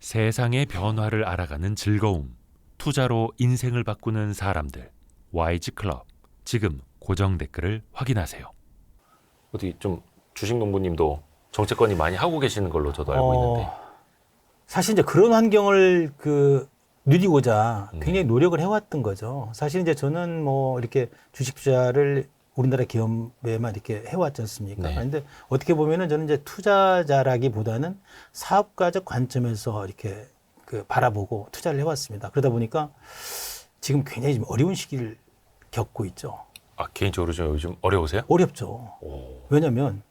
세상의 변화를 알아가는 즐거움, 투자로 인생을 바꾸는 사람들, YG클럽. 지금 고정 댓글을 확인하세요. 어디 좀 주식농부님도 정책권이 많이 하고 계시는 걸로 저도 알고 있는데. 사실 이제 그런 환경을 누리고자 굉장히 노력을 해왔던 거죠. 사실 이제 저는 뭐 이렇게 주식 투자를 우리나라 기업에만 이렇게 해왔지 않습니까? 네. 그런데 어떻게 보면은 저는 이제 투자자라기보다는 사업가적 관점에서 이렇게 바라보고 투자를 해왔습니다. 그러다 보니까 지금 굉장히 좀 어려운 시기를 겪고 있죠. 아, 개인적으로 좀 요즘 어려우세요? 어렵죠. 오. 왜냐면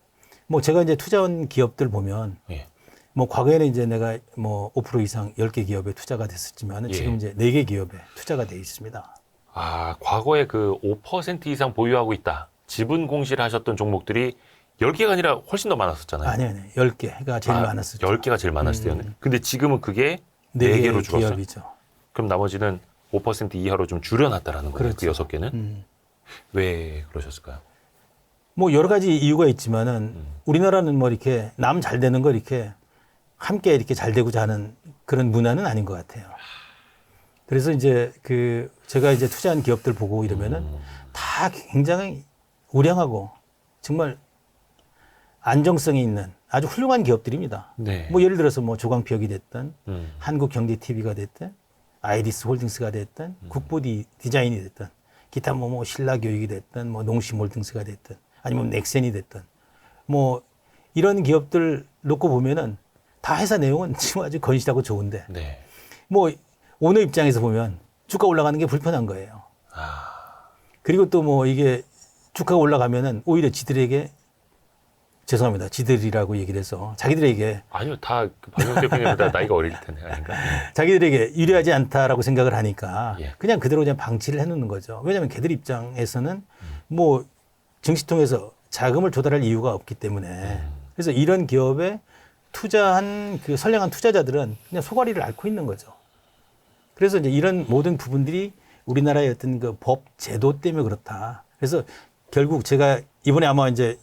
뭐 제가 이제 투자한 기업들 보면 예. 뭐 과거에는 이제 내가 뭐 5% 이상 10개 기업에 투자가 됐었지만 예. 지금 이제 4개 기업에 투자가 돼 있습니다. 아, 과거에 그 5% 이상 보유하고 있다. 지분 공시를 하셨던 종목들이 10개가 아니라 훨씬 더 많았었잖아요. 아니요. 10개가 제일 많았었죠. 10개가 제일 많았을 때였네. 근데 지금은 그게 4개로 줄었어요. 기업이죠. 그럼 나머지는 5% 이하로 좀 줄여놨다라는 거예요. 그렇죠. 그 6개는. 왜 그러셨을까요? 뭐 여러 가지 이유가 있지만은 우리나라는 뭐 이렇게 남 잘 되는 거 이렇게 함께 이렇게 잘 되고자 하는 그런 문화는 아닌 것 같아요. 그래서 이제 제가 이제 투자한 기업들 보고 이러면은 다 굉장히 우량하고 정말 안정성이 있는 아주 훌륭한 기업들입니다. 네. 뭐 예를 들어서 뭐 조광피혁이 됐든 음. 한국경제TV가 됐든 아이리스 홀딩스가 됐든 국보디 디자인이 됐든 기타 뭐 신라교육이 됐든 뭐 농심홀딩스가 됐든 아니면 넥센이 됐든 뭐 이런 기업들 놓고 보면은 다 회사 내용은 지금 아주 건실하고 좋은데 네. 뭐 오너 입장에서 보면 주가 올라가는 게 불편한 거예요. 그리고 또 뭐 이게 주가가 올라가면은 오히려 지들에게 죄송합니다. 지들이라고 얘기를 해서 자기들에게 아니요, 다 박영 대표님보다 나이가 어릴 텐데 아닌가? 자기들에게 유리하지 않다라고 생각을 하니까 예. 그냥 그대로 그냥 방치를 해놓는 거죠. 왜냐하면 걔들 입장에서는 뭐 증시 통해서 자금을 조달할 이유가 없기 때문에 그래서 이런 기업에 투자한 선량한 투자자들은 그냥 소가리를 앓고 있는 거죠. 그래서 이제 이런 모든 부분들이 우리나라의 어떤 법 제도 때문에 그렇다. 그래서 결국 제가 이번에 아마 이제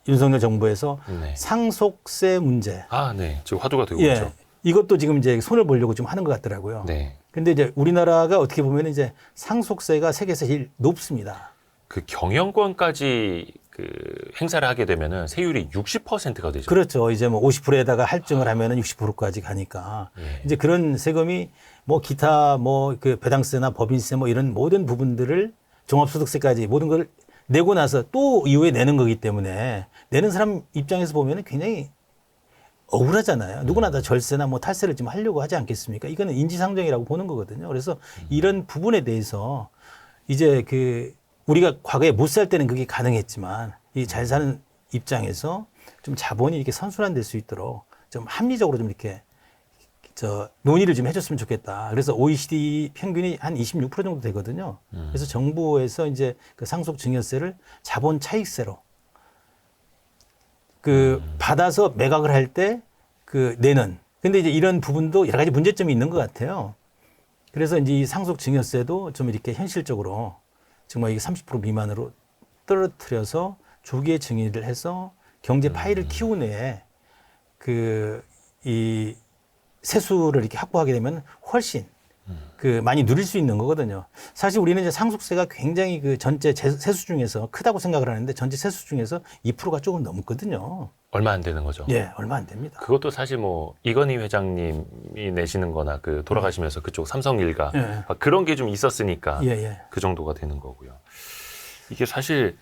윤석열 정부에서 네. 상속세 문제. 아, 네. 지금 화두가 되고 예. 있죠. 이것도 지금 이제 손을 보려고 좀 하는 것 같더라고요. 네. 근데 이제 우리나라가 어떻게 보면 이제 상속세가 세계에서 제일 높습니다. 그 경영권까지 행사를 하게 되면은 세율이 60%가 되죠. 그렇죠. 이제 뭐 50%에다가 할증을 하면은 60%까지 가니까 예. 이제 그런 세금이 뭐 기타 뭐 배당세나 법인세 뭐 이런 모든 부분들을 종합소득세까지 모든 걸 내고 나서 또 이후에 내는 거기 때문에 내는 사람 입장에서 보면은 굉장히 억울하잖아요. 누구나 다 절세나 뭐 탈세를 좀 하려고 하지 않겠습니까? 이거는 인지상정이라고 보는 거거든요. 그래서 이런 부분에 대해서 이제 우리가 과거에 못 살 때는 그게 가능했지만 이 잘 사는 입장에서 좀 자본이 이렇게 선순환될 수 있도록 좀 합리적으로 좀 이렇게 논의를 좀 해줬으면 좋겠다. 그래서 OECD 평균이 한 26% 정도 되거든요. 그래서 정부에서 이제 상속 증여세를 자본 차익세로 받아서 매각을 할 때 내는. 근데 이제 이런 부분도 여러 가지 문제점이 있는 것 같아요. 그래서 이제 이 상속 증여세도 좀 이렇게 현실적으로 정말 이게 30% 미만으로 떨어뜨려서 조기에 증여를 해서 경제 파이를 키운 후에 이 세수를 이렇게 확보하게 되면 훨씬 많이 누릴 수 있는 거거든요. 사실 우리는 이제 상속세가 굉장히 전체 세수 중에서 크다고 생각을 하는데 전체 세수 중에서 2%가 조금 넘거든요. 얼마 안 되는 거죠. 예, 얼마 안 됩니다. 그것도 사실 뭐 이건희 회장님이 내시는 거나 돌아가시면서 그쪽 삼성일가 예. 그런 게 좀 있었으니까 예. 그 정도가 되는 거고요. 이게 사실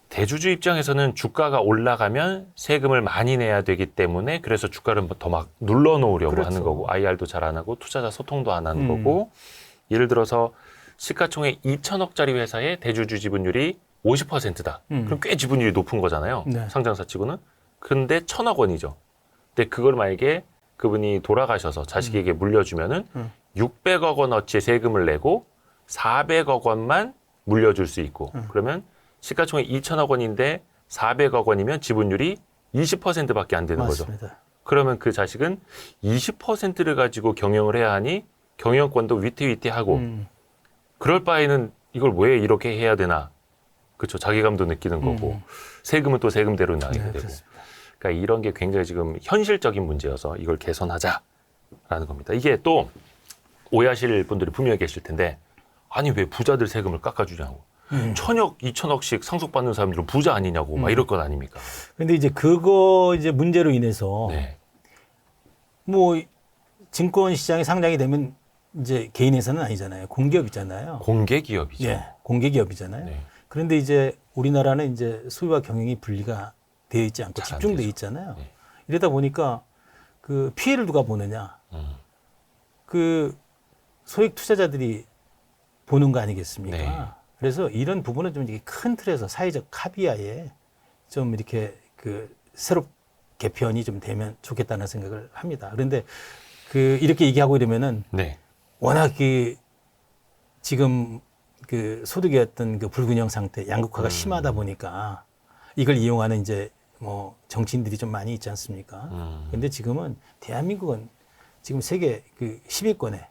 대주주 입장에서는 주가가 올라가면 세금을 많이 내야 되기 때문에 그래서 주가를 더 막 눌러놓으려고 그렇죠. 하는 거고 IR도 잘 안 하고 투자자 소통도 안 하는 거고 예를 들어서 시가총액 2천억짜리 회사의 대주주 지분율이 50%다. 그럼 꽤 지분율이 높은 거잖아요. 네. 상장사 치고는. 근데 1,000억 원이죠. 근데 그걸 만약에 그분이 돌아가셔서 자식에게 물려주면은 600억 원어치 세금을 내고 400억 원만 물려줄 수 있고 그러면 시가총액 2천억 원인데 400억 원이면 지분율이 20%밖에 안 되는 맞습니다. 거죠. 그러면 그 자식은 20%를 가지고 경영을 해야 하니 경영권도 위태위태하고 그럴 바에는 이걸 왜 이렇게 해야 되나. 그렇죠. 자괴감도 느끼는 거고 세금은 또 세금대로 나게 되고. 그렇습니다. 그러니까 이런 게 굉장히 지금 현실적인 문제여서 이걸 개선하자 라는 겁니다. 이게 또 오해하실 분들이 분명히 계실 텐데 아니 왜 부자들 세금을 깎아주냐고. 1,000억, 2,000억씩 상속받는 사람들은 부자 아니냐고 막 이럴 것 아닙니까? 근데 이제 그거 이제 문제로 인해서 네. 뭐 증권 시장에 상장이 되면 이제 개인 회사는 아니잖아요. 공기업이잖아요. 공개 기업이죠. 예, 공개기업이잖아요. 네. 그런데 이제 우리나라는 이제 소유와 경영이 분리가 되어 있지 않고 잘안 집중되어 되죠. 있잖아요. 네. 이러다 보니까 그 피해를 누가 보느냐? 그 소액 투자자들이 보는 거 아니겠습니까? 네. 그래서 이런 부분은 좀 이렇게 큰 틀에서 사회적 합의하에 좀 이렇게 그 새로 개편이 좀 되면 좋겠다는 생각을 합니다. 그런데 그 이렇게 얘기하고 이러면은 네. 워낙 그 지금 그 소득의 어떤 그 불균형 상태, 양극화가 심하다 보니까 이걸 이용하는 이제 뭐 정치인들이 좀 많이 있지 않습니까? 근데 지금은 대한민국은 지금 세계 그 10위권에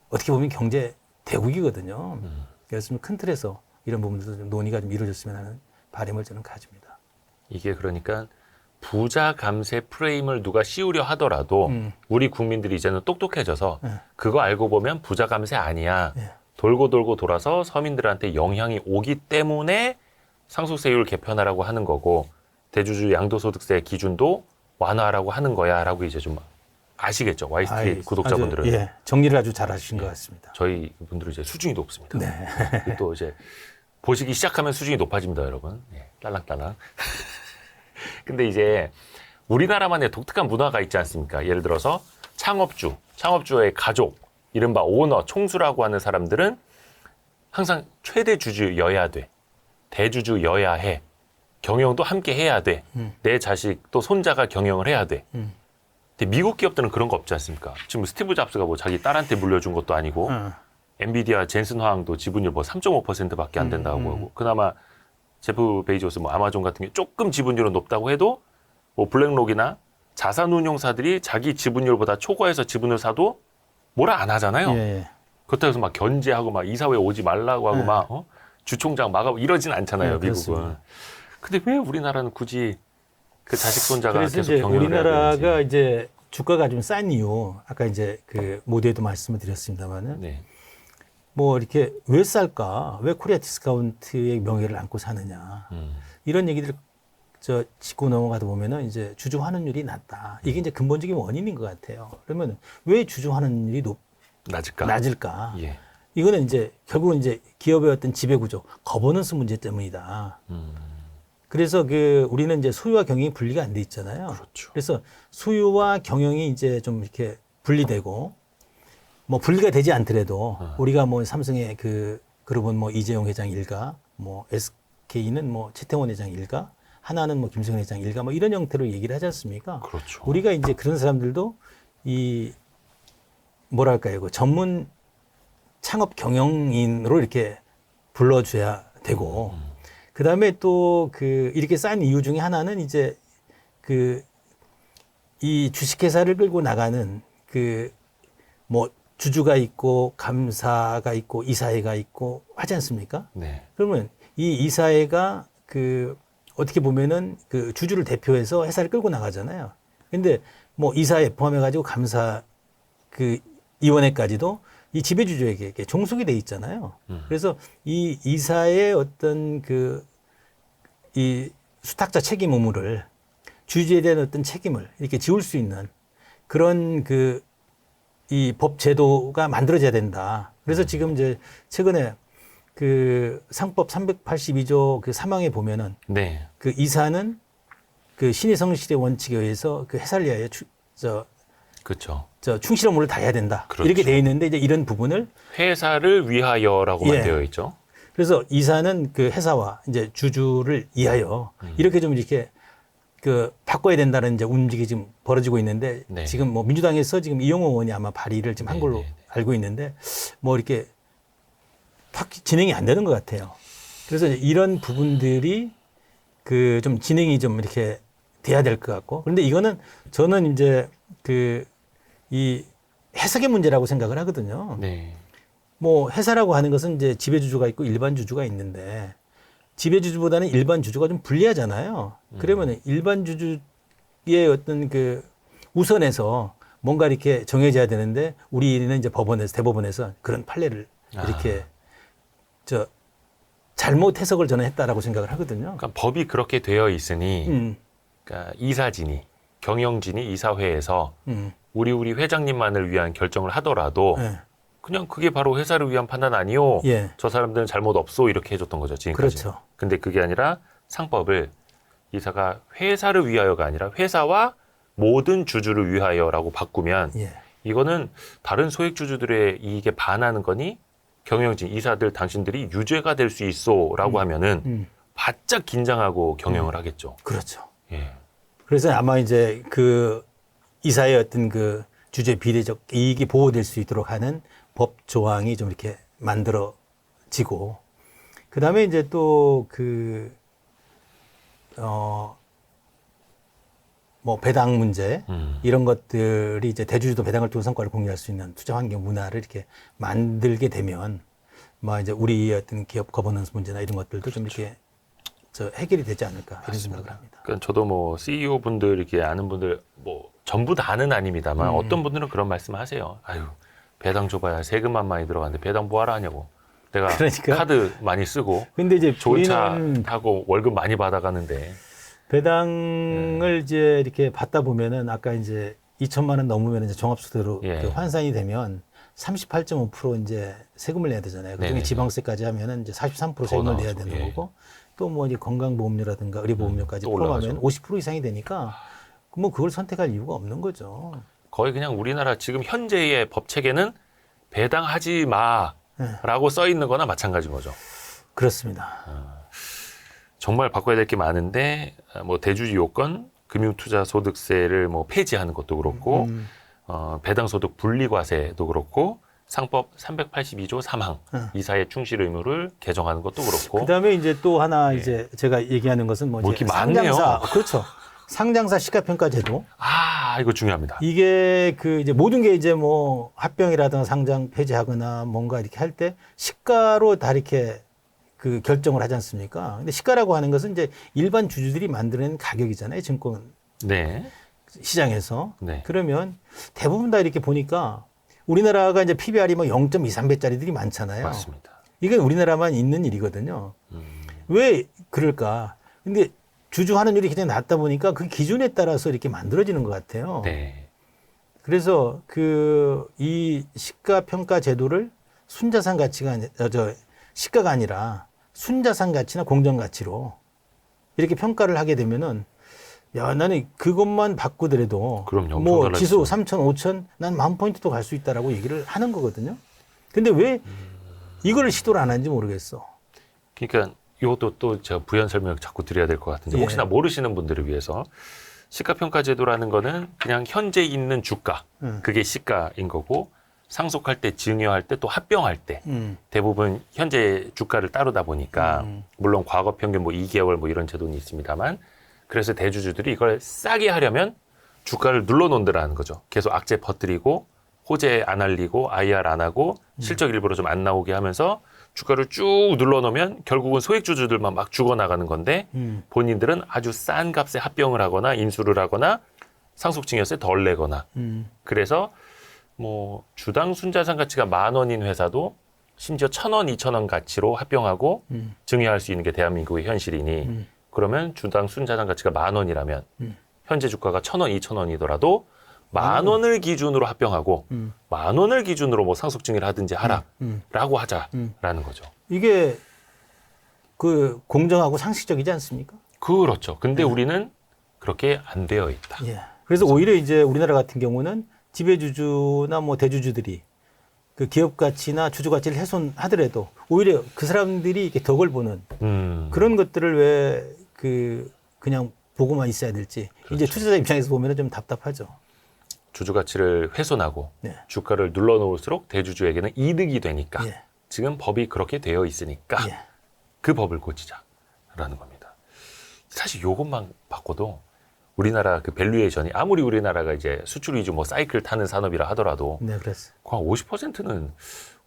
어떻게 보면 경제 대국이거든요. 그래서 좀 큰 틀에서 이런 부분들도 좀 논의가 좀 이루어졌으면 하는 바람을 저는 가집니다. 이게 그러니까 부자 감세 프레임을 누가 씌우려 하더라도 우리 국민들이 이제는 똑똑해져서 그거 알고 보면 부자 감세 아니야. 네. 돌고 돌고 돌아서 서민들한테 영향이 오기 때문에 상속세율 개편하라고 하는 거고 대주주 양도소득세 기준도 완화하라고 하는 거야라고 이제 좀 아시겠죠? 와이스트리트 구독자분들은. 아주, 예, 정리를 아주 잘 하신 것 같습니다. 저희 분들은 이제 수준이 높습니다. 네. 또 이제 보시기 시작하면 수준이 높아집니다, 여러분. 예, 딸랑딸랑. 근데 이제 우리나라만의 독특한 문화가 있지 않습니까? 예를 들어서 창업주의 가족, 이른바 오너, 총수라고 하는 사람들은 항상 최대 주주여야 돼. 대주주여야 해. 경영도 함께 해야 돼. 내 자식 또 손자가 경영을 해야 돼. 근데 미국 기업들은 그런 거 없지 않습니까? 지금 스티브 잡스가 뭐 자기 딸한테 물려준 것도 아니고 엔비디아 젠슨 화항도 지분율 뭐 3.5%밖에 안 된다고 하고 그나마 제프 베이조스 뭐 아마존 같은 게 조금 지분율은 높다고 해도 뭐 블랙록이나 자산운용사들이 자기 지분율보다 초과해서 지분을 사도 뭐라 안 하잖아요. 예. 그렇다고 해서 막 견제하고 막 이사회 오지 말라고 하고 막 주총장 막하고 이러진 않잖아요. 네, 미국은. 그렇습니다. 근데 왜 우리나라는 굳이 그 자식 손자가 그래서 계속 이제 경영을 해야 우리나라가 되는지. 이제 주가가 좀 싼 이유, 아까 이제 그 모두에도 말씀을 드렸습니다만은 네. 뭐 이렇게 왜 쌀까? 왜 코리아 디스카운트의 명예를 안고 사느냐? 이런 얘기들 저 짚고 넘어가다 보면은 이제 주주 환원율이 낮다. 이게 이제 근본적인 원인인 것 같아요. 그러면 왜 주주 환원율이 낮을까? 예. 이거는 이제 결국은 이제 기업의 어떤 지배 구조, 거버넌스 문제 때문이다. 그래서 그 우리는 이제 소유와 경영이 분리가 안 돼 있잖아요. 그렇죠. 그래서 소유와 경영이 이제 좀 이렇게 분리되고 뭐 분리가 되지 않더라도 우리가 뭐 삼성의 그 그룹은 뭐 이재용 회장 일가, 뭐 SK는 뭐 최태원 회장 일가, 하나는 뭐 김성현 회장 일가 뭐 이런 형태로 얘기를 하지 않습니까? 그렇죠. 우리가 이제 그런 사람들도 이 뭐랄까요, 그 전문 창업 경영인으로 이렇게 불러줘야 되고, 그 다음에 또 그 이렇게 쌓인 이유 중에 하나는 이제 그 이 주식회사를 끌고 나가는 그 뭐 주주가 있고 감사가 있고 이사회가 있고 하지 않습니까? 네. 그러면 이 이사회가 그 어떻게 보면은 그 주주를 대표해서 회사를 끌고 나가잖아요. 근데 뭐 이사회 포함해가지고 감사 그 위원회까지도 이 지배주주에게 이렇게 종속이 돼 있잖아요. 그래서 이 이사의 어떤 그 이 수탁자 책임 의무를 주주에 대한 어떤 책임을 이렇게 지울 수 있는 그런 그 이 법 제도가 만들어져야 된다. 그래서 지금 이제 최근에 그 상법 382조 그 3항에 보면은 네. 그 이사는 그 신의 성실의 원칙에 의해서 그 회사를 위하여 그렇죠. 충실 업무를 다해야 된다. 그렇죠. 이렇게 되어 있는데 이제 이런 부분을 회사를 위하여라고만 예. 되어 있죠. 그래서 이사는 그 회사와 이제 주주를 위하여 이렇게 좀 이렇게 그 바꿔야 된다는 이제 움직임이 지금 벌어지고 있는데 네. 지금 뭐 민주당에서 지금 이용호 의원이 아마 발의를 지금 한 걸로 네. 알고 있는데 뭐 이렇게 확 진행이 안 되는 것 같아요. 그래서 이제 이런 부분들이 그 좀 진행이 좀 이렇게 돼야 될 것 같고 그런데 이거는 저는 이제 그 이 해석의 문제라고 생각을 하거든요. 네. 뭐 회사라고 하는 것은 이제 지배주주가 있고 일반 주주가 있는데 지배주주보다는 일반 주주가 좀 불리하잖아요. 그러면 일반 주주의 어떤 그 우선에서 뭔가 이렇게 정해져야 되는데 우리는 이제 법원에서 대법원에서 그런 판례를 이렇게 저 잘못 해석을 저는 했다라고 생각을 하거든요. 그러니까 법이 그렇게 되어 있으니 음, 그러니까 이사진이 경영진이 이사회에서 음, 우리 회장님만을 위한 결정을 하더라도 예, 그냥 그게 바로 회사를 위한 판단 아니요. 예, 저 사람들은 잘못 없어 이렇게 해줬던 거죠 지금까지. 그렇죠. 근데 그게 아니라 상법을 이사가 회사를 위하여가 아니라 회사와 모든 주주를 위하여라고 바꾸면 예, 이거는 다른 소액주주들의 이익에 반하는 거니 경영진 이사들 당신들이 유죄가 될 수 있어라고 하면은 바짝 긴장하고 경영을 하겠죠. 그렇죠. 예. 그래서 아마 이제 그 이사의 어떤 그 주주의 비례적 이익이 보호될 수 있도록 하는 법 조항이 좀 이렇게 만들어지고, 그 다음에 이제 또 뭐 배당 문제 이런 것들이 이제 대주주도 배당을 통해 성과를 공유할 수 있는 투자 환경 문화를 이렇게 만들게 되면 뭐 이제 우리 어떤 기업 거버넌스 문제나 이런 것들도 좀 이렇게 저 해결이 되지 않을까 이런 생각을 합니다. 그러니까 저도 뭐 CEO 분들 이렇게 아는 분들 뭐 전부 다는 아닙니다만 어떤 분들은 그런 말씀을 하세요. 아유 배당 줘봐야 세금만 많이 들어가는데 배당 뭐하러 하냐고. 내가 그러니까. 카드 많이 쓰고 근데 이제 좋은 차 우리는 타고 월급 많이 받아가는데 배당을 이제 이렇게 받다 보면은 아까 이제 2천만 원 넘으면 이제 종합소득으로 예. 그 환산이 되면 38.5% 이제 세금을 내야 되잖아요. 그중에 네네. 지방세까지 하면은 이제 43% 세금을 내야 되는 예. 거고 또 뭐 이제 건강보험료라든가 의료보험료까지 또 포함하면 올라가죠. 50% 이상이 되니까 뭐 그걸 선택할 이유가 없는 거죠. 거의 그냥 우리나라 지금 현재의 법 체계는 배당하지 마라고 써 있는 거나 마찬가지인 거죠. 그렇습니다. 정말 바꿔야 될 게 많은데 뭐 대주주 요건, 금융투자소득세를 뭐 폐지하는 것도 그렇고 배당소득 분리과세도 그렇고 상법 382조 3항 이사의 충실 의무를 개정하는 것도 그렇고 그다음에 이제 또 하나 이제 제가 얘기하는 것은 뭐 뭐 이제 이렇게 많네요. 상장사 그렇죠. 상장사 시가평가 제도 이거 중요합니다. 이게 그 이제 모든 게 이제 뭐 합병이라든가 상장 폐지하거나 뭔가 이렇게 할 때 시가로 다 이렇게 그 결정을 하지 않습니까? 근데 시가라고 하는 것은 이제 일반 주주들이 만드는 가격이잖아요. 증권 네. 시장에서. 네. 그러면 대부분 다 이렇게 보니까 우리나라가 이제 PBR이 뭐 0.23배짜리들이 많잖아요. 맞습니다. 이건 우리나라만 있는 일이거든요. 왜 그럴까? 근데 주주 환원율이 굉장히 낮다 보니까 그 기준에 따라서 이렇게 만들어지는 것 같아요. 네. 그래서 그 이 시가 평가 제도를 순자산 가치가 시가가 아니라 순자산 가치나 공정 가치로 이렇게 평가를 하게 되면은 야, 나는 그것만 바꾸더라도 그럼요. 뭐 엄청 지수 달라지죠. 3천, 5천 난 10,000포인트도 갈 수 있다라고 얘기를 하는 거거든요. 근데 왜 이거를 시도를 안 하는지 모르겠어. 그러니까 이것도 또 제가 부연 설명을 자꾸 드려야 될 것 같은데 예. 혹시나 모르시는 분들을 위해서 시가평가제도라는 거는 그냥 현재 있는 주가 그게 시가인 거고 상속할 때 증여할 때 또 합병할 때 대부분 현재 주가를 따르다 보니까 물론 과거 평균 뭐 2개월 뭐 이런 제도는 있습니다만 그래서 대주주들이 이걸 싸게 하려면 주가를 눌러놓는다라는 거죠. 계속 악재 퍼뜨리고 호재 안 알리고 IR 안 하고 실적 일부러 좀 안 나오게 하면서 주가를 쭉 눌러놓으면 결국은 소액주주들만 막 죽어나가는 건데 본인들은 아주 싼 값에 합병을 하거나 인수를 하거나 상속증여세 덜 내거나 그래서 뭐 주당 순자산 가치가 10,000원인 회사도 심지어 1,000원, 2,000원 가치로 합병하고 증여할 수 있는 게 대한민국의 현실이니 그러면 주당 순자산 가치가 10,000원이라면 현재 주가가 1,000원, 2,000원이더라도 10,000원을 기준으로 합병하고 10,000원을 기준으로 뭐 상속증여를 하든지 하라라고 하자라는 거죠. 이게 그 공정하고 상식적이지 않습니까? 그렇죠. 근데 우리는 그렇게 안 되어 있다. 예. 그래서 오히려 이제 우리나라 같은 경우는 지배주주나 뭐 대주주들이 그 기업 가치나 주주 가치를 훼손하더라도 오히려 그 사람들이 이렇게 덕을 보는 그런 것들을 왜 그냥 보고만 있어야 될지 이제 투자자 입장에서 보면 좀 답답하죠. 주주 가치를 훼손하고 네. 주가를 눌러놓을수록 대주주에게는 이득이 되니까 예. 지금 법이 그렇게 되어 있으니까 예. 그 법을 고치자라는 겁니다. 사실 이것만 바꿔도 우리나라 그 밸류에이션이 아무리 우리나라가 이제 수출 위주 뭐 사이클 타는 산업이라 하더라도 네, 그랬어. 한 50%는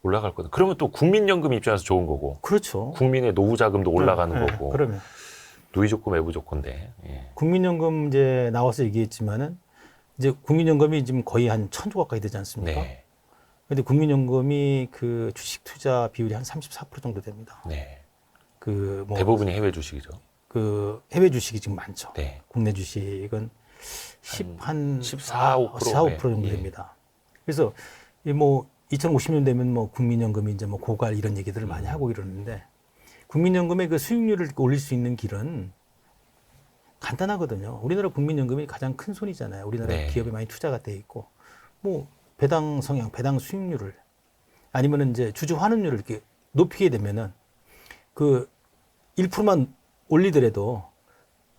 올라갈 거다. 그러면 또 국민연금 입장에서 좋은 거고 그렇죠. 국민의 노후 자금도 올라가는 네, 거고 그러면 누이 좋고 매부 좋고인데 예. 국민연금 이제 나와서 얘기했지만은 이제 국민연금이 지금 거의 한 1,000조 가까이 되지 않습니까? 네. 근데 국민연금이 그 주식 투자 비율이 한 34% 정도 됩니다. 네. 그 뭐 대부분이 해외 주식이죠. 그 해외 주식이 지금 많죠. 네. 국내 주식은 한 14, 15% 4~5% 정도 예. 됩니다. 그래서 이 뭐 2050년 되면 뭐 국민연금이 이제 뭐 고갈 이런 얘기들을 많이 하고 이러는데 국민연금의 그 수익률을 올릴 수 있는 길은 간단하거든요. 우리나라 국민연금이 가장 큰 손이잖아요. 우리나라 네. 기업에 많이 투자가 돼 있고 뭐 배당 성향, 배당 수익률을 아니면은 이제 주주 환원율을 이렇게 높이게 되면은 그 1%만 올리더라도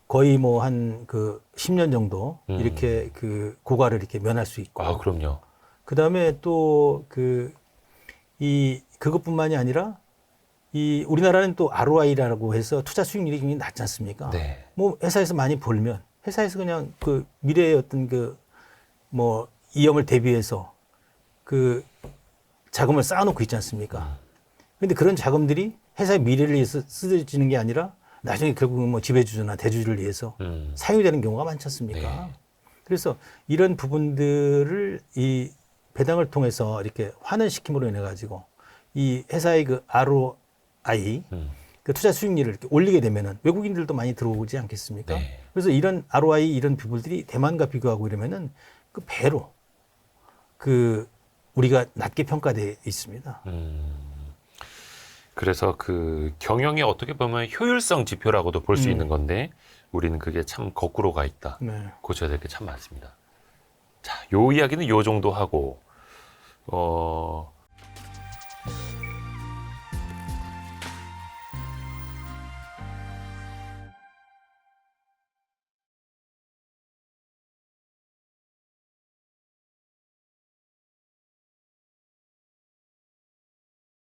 거의 뭐 한 그 10년 정도 이렇게 그 고갈을 이렇게 면할 수 있고. 아, 그럼요. 그 다음에 또 그것뿐만이 아니라 이 우리나라는 또 ROI라고 해서 투자 수익률이 굉장히 낮지 않습니까? 네. 뭐 회사에서 많이 벌면 회사에서 그냥 그 미래의 어떤 그 뭐 이염을 대비해서 그 자금을 쌓아놓고 있지 않습니까? 근데 그런 자금들이 회사의 미래를 위해서 쓰여지는 게 아니라 나중에 결국은 뭐 지배주주나 대주주를 위해서 사용이 되는 경우가 많지 않습니까? 네. 그래서 이런 부분들을 이 배당을 통해서 이렇게 환원시킴으로 인해 가지고 이 회사의 그 ROI 그 투자 수익률을 이렇게 올리게 되면은 외국인들도 많이 들어오지 않겠습니까? 네. 그래서 이런 ROI 이런 부분들이 대만과 비교하고 이러면은 그 배로 그 우리가 낮게 평가돼 있습니다. 그래서 그 경영의 어떻게 보면 효율성 지표라고도 볼 수 있는 건데 우리는 그게 참 거꾸로 가 있다. 네. 고쳐야 될 게 참 많습니다. 자, 요 이야기는 요 정도 하고